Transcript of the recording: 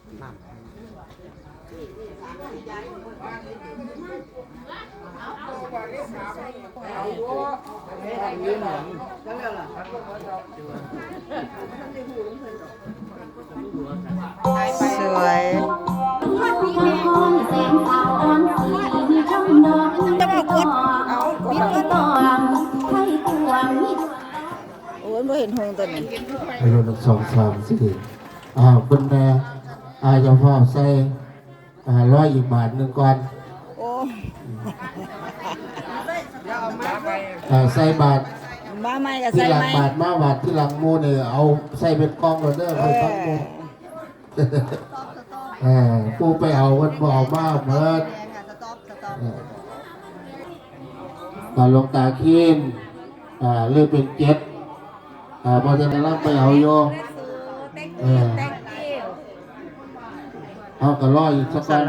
สวยจะมากดเอาปิดก็ต้องให้ตวงโอ้ยไม่เห็นหงตัวนี้ไอ้รุ่น2 3 4คุณแม่จะพ่อใส่100อีกบาทหนึ่งก่อนโอ้ใส่บาทมาใหม่กับที่ใส่หลังใหม่บาทมาบาทที่หลังมูเนี่ยเอาใส่เป็นกองเราเด้อไปฟังมูปูไปเอาวันบ่เอามาเมื่อลงตาขีนเลือกเป็น7พอจะได้รับไปเอาโยเอากระล่ออีกสักกัน